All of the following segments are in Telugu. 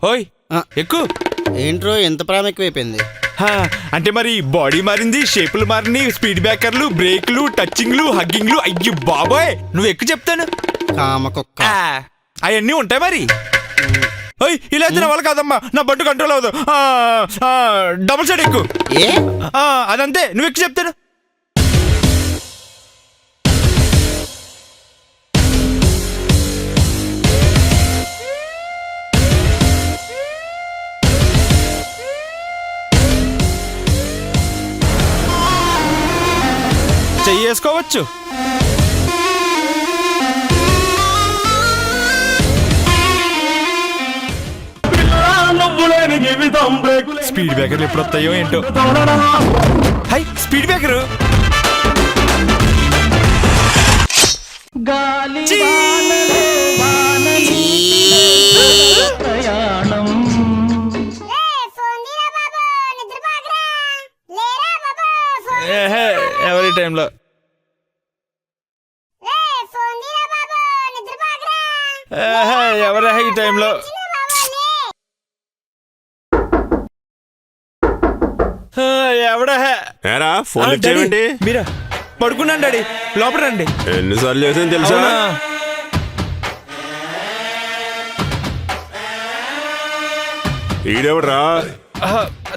ఓయ్ ఎక్కు. ఏంట్రో ఎంత ప్రాముఖ్యమైపోయింది? అంటే మరి బాడీ మారింది, షేపులు మారినాయి, స్పీడ్ బ్రేకర్లు, బ్రేక్లు, టచ్చింగ్లు, హగ్గింగ్లు. అయ్యి బాబోయ్, నువ్వు ఎక్కువ చెప్తాను. కామకొక్క అవన్నీ ఉంటాయి మరి. ఓయ్ ఇలా తిన వాళ్ళు కాదమ్మా, నా బట్టు కంట్రోల్ అవ్వదు. డబుల్ సైడ్ ఎక్కు. అదంతే, నువ్వు ఎక్కువ చెప్తాను. చెయ్యేసుకోవచ్చు. స్పీడ్ బ్రేకర్లు ఎప్పుడు వస్తాయో ఏంటో. High speed breaker. ఎవరి టైంలో ఎవరే ఈ టైంలో ఎవడా ఫోన్ చేయండి. మీరా పడుకున్నాను డాడీ, లోపల రండి. ఎన్నిసార్లు చేసాను తెలుసా? ఈడెవడ్రా?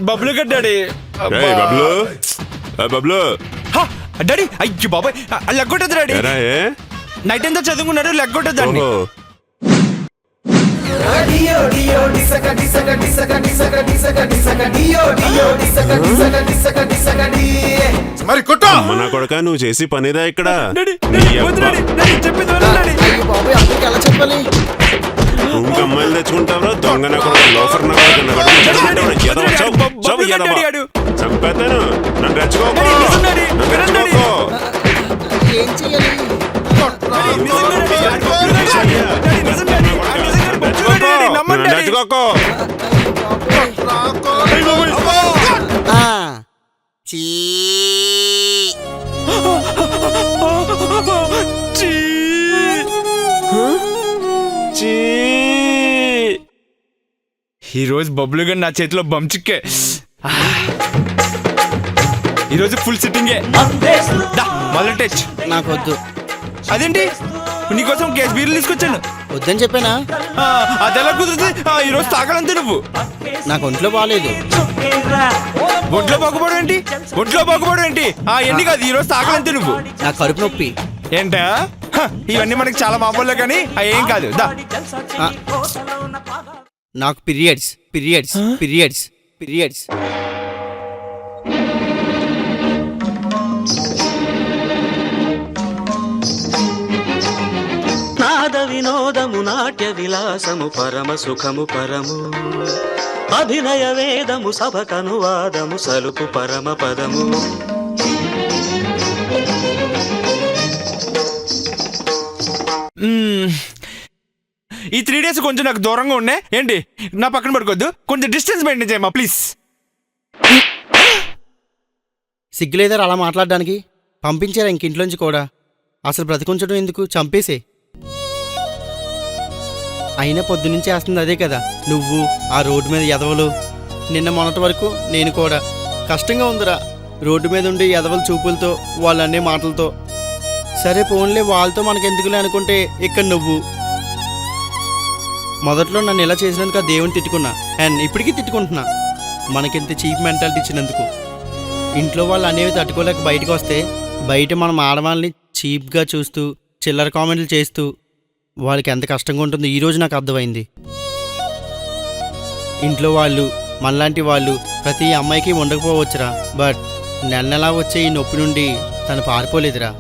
బబ్లు గడ్ డాడీ. బబ్లు బబ్లు డాడీ. అయ్యో బాబాయ్, లెగ్గొట్టదు డాడీ. నైట్ అంతా చదువుకున్నాడు, లెగ్గొట్టదు అండి. మరి కొట్టు. మన కొడుక నువ్వు చేసి పనిదా ఇక్కడ? ఇంక అమ్మాయిలు తెచ్చుకుంటావరా దొంగ? లోఫర్ చంపేతాను. నన్ను రెచ్చుకోకు. రెచ్చుకోకు. ఈరోజు బబ్లు గారు నా చేతిలో బంచిక్కే. ఈరోజు ఫుల్ సిట్టింగే. మొదటి టచ్ నాకు వద్దు. అదేంటి, నీకోసం కేసు బీర్లు తీసుకొచ్చాను. వద్దని చెప్పానా? అదెలా కుదురుతుంది? ఈరోజు తాగలంతే నువ్వు. నాకు ఒంట్లో బాగాలేదు. ఒంట్లో బాగుపడు ఏంటి? ఒంట్లో బాగుపడు ఏంటి? ఎన్ని కాదు, ఈరోజు తాగలంతే నువ్వు. నాకు కడుపు నొప్పి. ఏంటా? ఇవన్నీ మనకి చాలా మామూలే కానీ ఏం కాదు. నాకు పీరియడ్స్ పీరియడ్స్ పీరియడ్స్ పీరియడ్స్. నాద వినోదము నాట్య విలాసము పరమ సుఖము పరము అభినయ వేదము సభకనువాదము సలుపు పరమ పదము. ఈ 3 days కొంచెం నాకు దూరంగా ఉండే ఏంటి, నా పక్కన పడుకోవద్దు, కొంచెం డిస్టెన్స్ మెయింటైన్ చేయమ్మా ప్లీజ్. సిగ్గులేదారు అలా మాట్లాడడానికి? పంపించారా ఇంకింట్లోంచి కూడా? అసలు బ్రతికుంచడం ఎందుకు, చంపేసే. అయినా పొద్దునుంచి వేస్తుంది అదే కదా, నువ్వు ఆ రోడ్డు మీద ఎదవలు. నిన్న మొన్నటి వరకు నేను కూడా. కష్టంగా ఉందిరా రోడ్డు మీద ఉండే ఎదవల చూపులతో, వాళ్ళనే మాటలతో. సరే పోన్లే, వాళ్ళతో మనకెందుకులే అనుకుంటే ఇక్కడ నువ్వు. మొదట్లో నన్ను ఇలా చేసినందుకు దేవుని తిట్టుకున్నా, అండ్ ఇప్పటికీ తిట్టుకుంటున్నా. మనకింత చీప్ మెంటాలిటీ ఇచ్చినందుకు. ఇంట్లో వాళ్ళు అనేవి తట్టుకోలేక బయటకు వస్తే, బయట మనం ఆడవాళ్ళని చీప్గా చూస్తూ చిల్లర కామెంట్లు చేస్తూ వాళ్ళకి ఎంత కష్టంగా ఉంటుందో ఈరోజు నాకు అర్థమైంది. ఇంట్లో వాళ్ళు మనలాంటి వాళ్ళు ప్రతి అమ్మాయికి ఉండకపోవచ్చురా, బట్ నెల నెలా వచ్చే ఈ నొప్పి నుండి తను పారిపోలేదురా.